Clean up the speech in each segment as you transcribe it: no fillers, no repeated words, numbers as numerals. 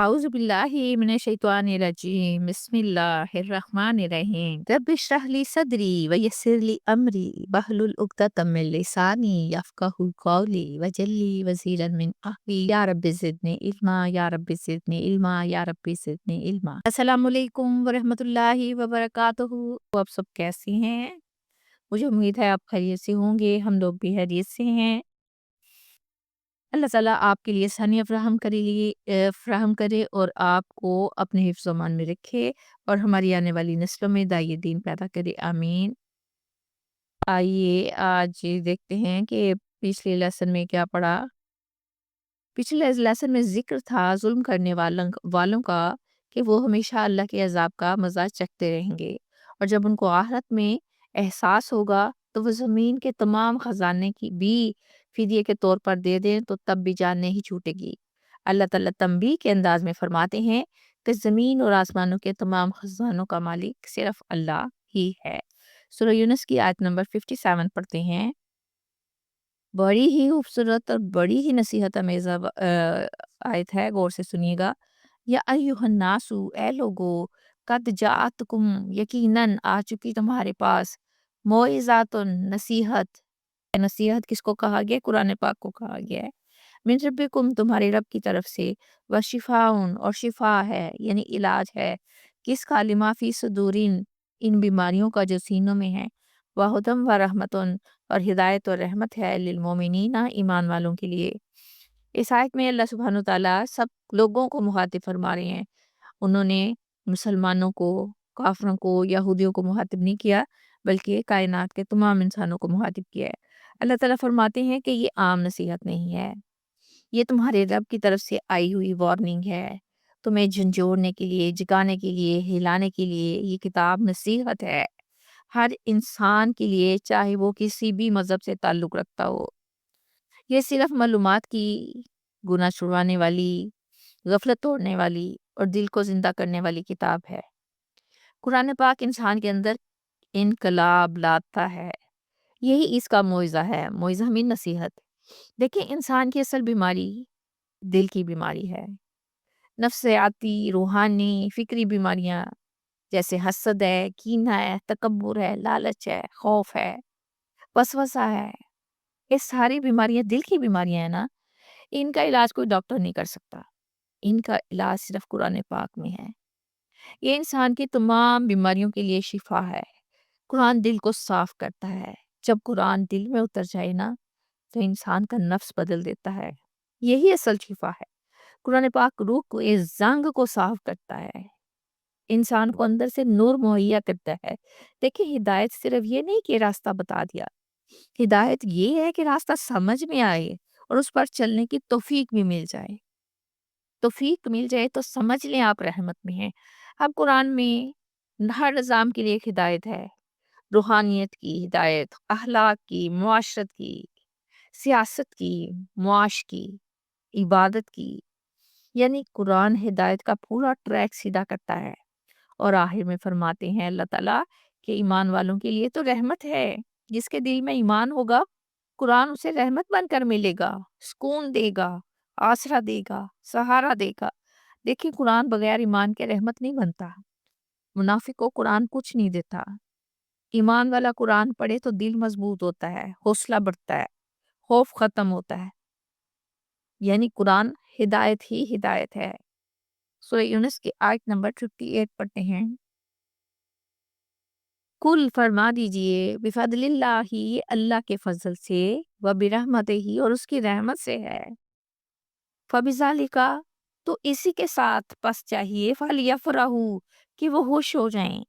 أعوذ بالله من الشيطان الرجيم بسم الله الرحمن الرحيم رب اشرح لي صدري ويسر لي أمري واحلل عقدة من لساني يفقهوا قولي واجعل لي وزيرا من أهلي يا رب زدني علما يا رب زدني علما يا رب زدنی علما۔ السلام علیکم ورحمۃ اللہ وبرکاتہ۔ آپ سب کیسی ہیں؟ مجھے امید ہے آپ خیریت سے ہوں گے، ہم لوگ بھی خیریت سے ہیں۔ اللہ تعالیٰ آپ کے لیے آسانیاں فراہم کرے اور آپ کو اپنے حفظ و امان میں رکھے اور ہماری آنے والی نسلوں میں داعیے دین پیدا کرے، آمین۔ آئیے آج دیکھتے ہیں کہ پچھلے لیسن میں کیا پڑھا۔ پچھلے لیسن میں ذکر تھا ظلم کرنے والوں کا کہ وہ ہمیشہ اللہ کے عذاب کا مزہ چکھتے رہیں گے، اور جب ان کو آخرت میں احساس ہوگا تو وہ زمین کے تمام خزانے کی بھی فدیے کے طور پر دے دیں تو تب بھی جان نہیں چھوٹے گی۔ اللہ تعالیٰ تنبیہ کے انداز میں فرماتے ہیں کہ زمین اور آسمانوں کے تمام خزانوں کا مالک صرف اللہ ہی ہے۔ سورہ یونس کی آیت نمبر 57 پڑھتے ہیں۔ بڑی ہی خوبصورت اور بڑی ہی نصیحت آمیز آیت ہے، غور سے سنیے گا۔ یا ایھا الناس، اے لوگو، قد جاءتکم، یقیناً آ چکی تمہارے پاس، موعظۃ، نصیحت۔ نصیحت کس کو کہا گیا؟ قرآن پاک کو کہا گیا ہے۔ من ربکم، تمہارے رب کی طرف سے، وشفاء، اور شفا ہے یعنی علاج ہے، کس کا؟ لما فی صدورین، ان بیماریوں کا جو سینوں میں ہے، وہدم و رحمتن، اور ہدایت اور رحمت ہے، للمومنین، ایمان والوں کے لیے۔ اس آیت میں اللہ سبحانہ و تعالیٰ سب لوگوں کو مخاطب فرما رہے ہیں۔ انہوں نے مسلمانوں کو، کافروں کو، یہودیوں کو مخاطب نہیں کیا، بلکہ کائنات کے تمام انسانوں کو مخاطب کیا ہے۔ اللہ تعالیٰ فرماتے ہیں کہ یہ عام نصیحت نہیں ہے، یہ تمہارے رب کی طرف سے آئی ہوئی وارننگ ہے، تمہیں جھنجھوڑنے کے لیے، جگانے کے لیے، ہلانے کے لیے یہ کتاب نصیحت ہے، ہر انسان کے لیے، چاہے وہ کسی بھی مذہب سے تعلق رکھتا ہو۔ یہ صرف معلومات کی گناہ چھڑوانے والی، غفلت توڑنے والی اور دل کو زندہ کرنے والی کتاب ہے۔ قرآن پاک انسان کے اندر انقلاب لاتا ہے، یہی اس کا معجزہ ہے۔ معجزہ میں نصیحت۔ دیکھیں، انسان کی اصل بیماری دل کی بیماری ہے۔ نفسیاتی، روحانی، فکری بیماریاں جیسے حسد ہے، کینہ ہے، تکبر ہے، لالچ ہے، خوف ہے، وسوسہ ہے، یہ ساری بیماریاں دل کی بیماریاں ہیں نا، ان کا علاج کوئی ڈاکٹر نہیں کر سکتا، ان کا علاج صرف قرآن پاک میں ہے۔ یہ انسان کی تمام بیماریوں کے لیے شفا ہے۔ قرآن دل کو صاف کرتا ہے۔ جب قرآن دل میں اتر جائے نا تو انسان کا نفس بدل دیتا ہے، یہی اصل شفا ہے۔ قرآن پاک روح کو، اس زنگ کو صاف کرتا ہے، انسان کو اندر سے نور مہیا کرتا ہے۔ دیکھیں، ہدایت صرف یہ نہیں کہ راستہ بتا دیا، ہدایت یہ ہے کہ راستہ سمجھ میں آئے اور اس پر چلنے کی توفیق بھی مل جائے۔ توفیق مل جائے تو سمجھ لیں آپ رحمت میں ہیں۔ اب قرآن میں ہر نظام کے لیے ایک ہدایت ہے، روحانیت کی ہدایت، اخلاق کی، معاشرت کی، سیاست کی، معاش کی، عبادت کی، یعنی قرآن ہدایت کا پورا ٹریک سیدھا کرتا ہے۔ اور آخر میں فرماتے ہیں اللہ تعالیٰ کہ ایمان والوں کے لیے تو رحمت ہے، جس کے دل میں ایمان ہوگا قرآن اسے رحمت بن کر ملے گا، سکون دے گا، آسرا دے گا، سہارا دے گا۔ دیکھیں، قرآن بغیر ایمان کے رحمت نہیں بنتا۔ منافق کو قرآن کچھ نہیں دیتا، ایمان والا قرآن پڑھے تو دل مضبوط ہوتا ہے، حوصلہ بڑھتا ہے، خوف ختم ہوتا ہے، یعنی قرآن ہدایت ہی ہدایت ہے۔ سورہ یونس کی آیت نمبر 58 پڑھتے ہیں۔ کل، فرما دیجئے، بفضل اللہ، یہ اللہ کے فضل سے، و برحمتہ ہی، اور اس کی رحمت سے ہے، فبذالک، تو اسی کے ساتھ پس چاہیے، فلیفرحوا، کہ وہ خوش ہو جائیں،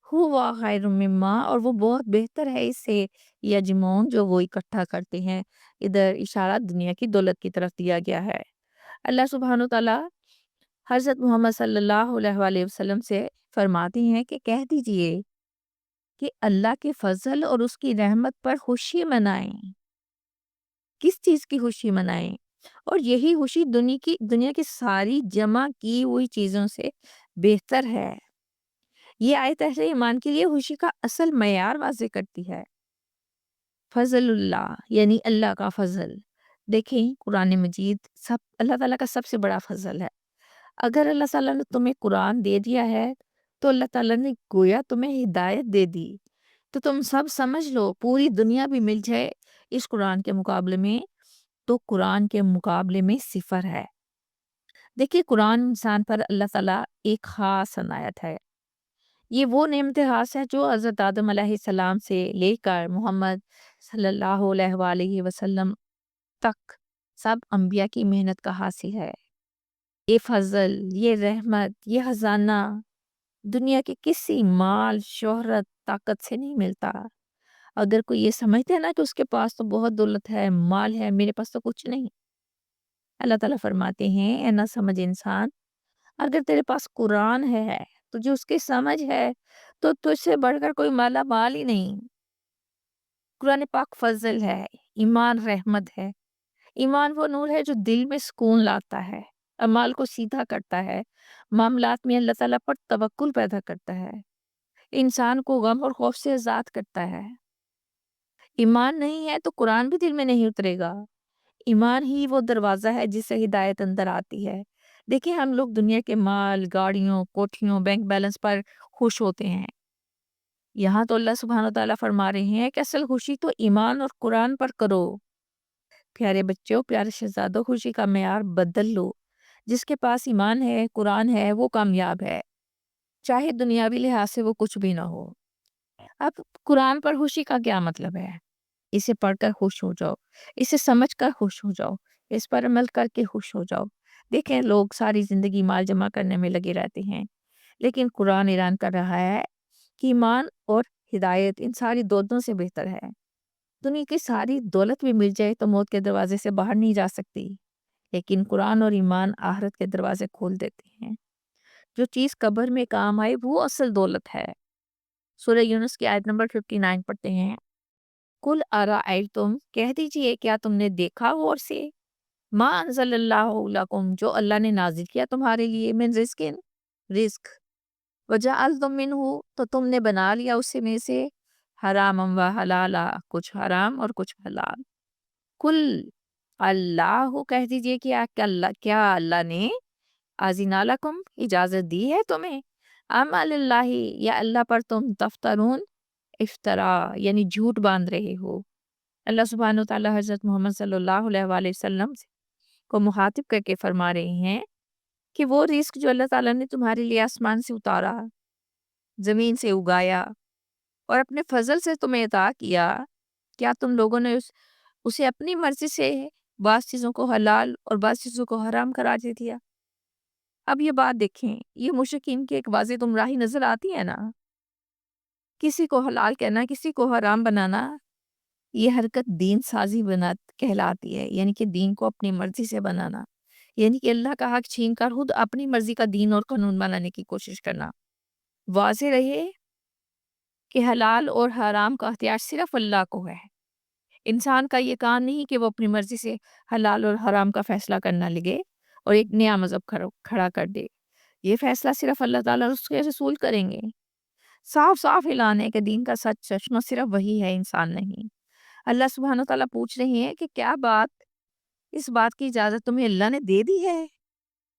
ہوا خیر مما، اور وہ بہت بہتر ہے اس سے، یجمعون، جو وہ اکٹھا کرتے ہیں۔ ادھر اشارہ دنیا کی دولت کی طرف دیا گیا ہے۔ اللہ سبحانہ تعالیٰ حضرت محمد صلی اللہ علیہ وآلہ وسلم سے فرماتے ہیں کہ کہہ دیجئے کہ اللہ کے فضل اور اس کی رحمت پر خوشی منائیں۔ کس چیز کی خوشی منائیں؟ اور یہی خوشی دنیا کی ساری جمع کی ہوئی چیزوں سے بہتر ہے۔ یہ آیت اہل ایمان کے لیے خوشی کا اصل معیار واضح کرتی ہے۔ فضل اللہ یعنی اللہ کا فضل۔ دیکھیں، قرآن مجید اللہ تعالیٰ کا سب سے بڑا فضل ہے۔ اگر اللہ تعالیٰ نے تمہیں قرآن دے دیا ہے تو اللہ تعالیٰ نے گویا تمہیں ہدایت دے دی، تو تم سب سمجھ لو پوری دنیا بھی مل جائے اس قرآن کے مقابلے میں تو قرآن کے مقابلے میں صفر ہے۔ دیکھیے قرآن انسان پر اللہ تعالیٰ ایک خاص عنایت ہے۔ یہ وہ نعمت خاص ہے جو حضرت آدم علیہ السلام سے لے کر محمد صلی اللہ علیہ وآلہ وسلم تک سب انبیاء کی محنت کا حاصل ہے۔ یہ فضل، یہ رحمت، یہ خزانہ دنیا کے کسی مال، شہرت، طاقت سے نہیں ملتا۔ اگر کوئی یہ سمجھتے ہیں نا کہ اس کے پاس تو بہت دولت ہے، مال ہے، میرے پاس تو کچھ نہیں، اللہ تعالیٰ فرماتے ہیں اے نہ سمجھ انسان، اگر تیرے پاس قرآن ہے، تجھے اس کی سمجھ ہے تو تجھ سے بڑھ کر کوئی مالا مال ہی نہیں۔ قرآن پاک فضل ہے، ایمان رحمت ہے۔ ایمان وہ نور ہے جو دل میں سکون لاتا ہے، اعمال کو سیدھا کرتا ہے، معاملات میں اللہ تعالیٰ پر توکل پیدا کرتا ہے، انسان کو غم اور خوف سے آزاد کرتا ہے۔ ایمان نہیں ہے تو قرآن بھی دل میں نہیں اترے گا۔ ایمان ہی وہ دروازہ ہے جس سے ہدایت اندر آتی ہے۔ دیکھیں ہم لوگ دنیا کے مال، گاڑیوں، کوٹھیوں، بینک بیلنس پر خوش ہوتے ہیں۔ یہاں تو اللہ سبحانہ وتعالیٰ فرما رہے ہیں کہ اصل خوشی تو ایمان اور قرآن پر کرو۔ پیارے بچوں، پیارے شہزادوں، خوشی کا معیار بدل لو۔ جس کے پاس ایمان ہے، قرآن ہے، وہ کامیاب ہے، چاہے دنیاوی لحاظ سے وہ کچھ بھی نہ ہو۔ اب قرآن پر خوشی کا کیا مطلب ہے؟ اسے پڑھ کر خوش ہو جاؤ، اسے سمجھ کر خوش ہو جاؤ، اس پر عمل کر کے خوش ہو جاؤ۔ دیکھیں لوگ ساری زندگی مال جمع کرنے میں لگے رہتے ہیں، لیکن قرآن اعلان کر رہا ہے کہ ایمان اور ہدایت ان ساری دولتوں سے بہتر ہے۔ دنیا کی ساری دولت بھی مل جائے تو موت کے دروازے سے باہر نہیں جا سکتی، لیکن قرآن اور ایمان آخرت کے دروازے کھول دیتے ہیں۔ جو چیز قبر میں کام آئے وہ اصل دولت ہے۔ سورہ یونس کی آیت نمبر 59 پڑھتے ہیں، کل ارائیتم، کہہ دیجئے کیا تم نے دیکھا غور سے، ما انزل اللہ لکم، جو اللہ نے نازل کیا تمہارے لیے، من رزق، رزق، وجعلتم منہ، تو تم نے بنا لیا اس میں سے، حرام و حلالا، کچھ حرام اور کچھ حلال۔ کل اللہ، کہہ دیجئے کیا اللہ نے اذن لکم، اجازت دی ہے تمہیں، ام اللہ، یا اللہ پر تم تفترون، افطرا یعنی جھوٹ باندھ رہے ہو۔ اللہ سبحانہ وتعالیٰ حضرت محمد صلی اللہ علیہ وآلہ وسلم کو مخاطب کر کے فرما رہے ہیں کہ وہ رزق جو اللہ تعالیٰ نے تمہارے لیے آسمان سے اتارا، زمین سے اگایا اور اپنے فضل سے تمہیں عطا کیا، کیا تم لوگوں نے اسے اپنی مرضی سے بعض چیزوں کو حلال اور بعض چیزوں کو حرام قرار دے دیا؟ اب یہ بات دیکھیں، یہ مشرکین کی ایک واضح گمراہی نظر آتی ہے نا۔ کسی کو حلال کہنا، کسی کو حرام بنانا، یہ حرکت دین سازی کہلاتی ہے، یعنی کہ دین کو اپنی مرضی سے بنانا، یعنی کہ اللہ کا حق چھین کر خود اپنی مرضی کا دین اور قانون بنانے کی کوشش کرنا۔ واضح رہے کہ حلال اور حرام کا اختیار صرف اللہ کو ہے۔ انسان کا یہ کام نہیں کہ وہ اپنی مرضی سے حلال اور حرام کا فیصلہ کرنا لگے اور ایک نیا مذہب کھڑا کر دے۔ یہ فیصلہ صرف اللہ تعالیٰ اور اس کے رسول کریں گے۔ صاف صاف اعلان ہے کہ دین کا سچ چشمہ صرف وہی ہے، انسان نہیں۔ اللہ سبحانہ وتعالیٰ پوچھ رہے ہیں کہ کیا اس بات کی اجازت تمہیں اللہ نے دے دی ہے؟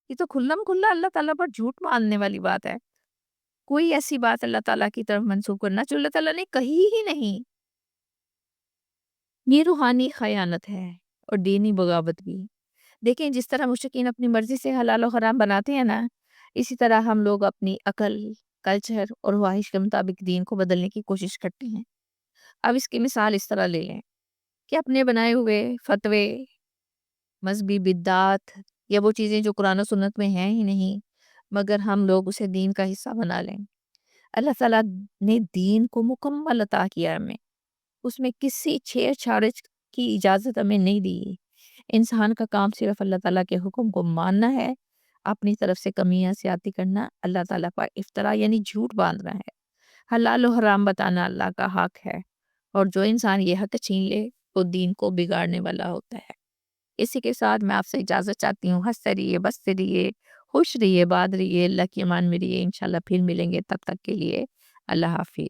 یہ تو کھلم کھلا اللہ تعالیٰ پر جھوٹ ماننے والی بات ہے۔ کوئی ایسی بات اللہ تعالیٰ کی طرف منسوخ کرنا جو اللہ تعالیٰ نے کہی ہی نہیں، یہ روحانی خیانت ہے اور دینی بغاوت بھی۔ دیکھیں جس طرح مشرکین اپنی مرضی سے حلال و حرام بناتے ہیں نا، اسی طرح ہم لوگ اپنی عقل، کلچر اور خواہش کے مطابق دین کو بدلنے کی کوشش کرتے ہیں۔ اب اس کی مثال اس طرح لے لیں کہ اپنے بنائے ہوئے فتوے، مذہبی بدعات یا وہ چیزیں جو قرآن و سنت میں ہیں ہی نہیں، مگر ہم لوگ اسے دین کا حصہ بنا لیں۔ اللہ تعالیٰ نے دین کو مکمل عطا کیا ہمیں، اس میں کسی چھیڑ چھاڑ کی اجازت ہمیں نہیں دی۔ انسان کا کام صرف اللہ تعالیٰ کے حکم کو ماننا ہے، اپنی طرف سے کمیاں زیادتی کرنا اللہ تعالیٰ پر افترا یعنی جھوٹ باندھنا ہے۔ حلال و حرام بتانا اللہ کا حق ہے، اور جو انسان یہ حق چھین لے وہ دین کو بگاڑنے والا ہوتا ہے۔ اسی کے ساتھ میں آپ سے اجازت چاہتی ہوں۔ ہنستے رہیے، بستے رہیے، خوش رہیے، باد رہیے، اللہ کی امان میں رہیے۔ انشاءاللہ پھر ملیں گے، تب تک کے لیے اللہ حافظ۔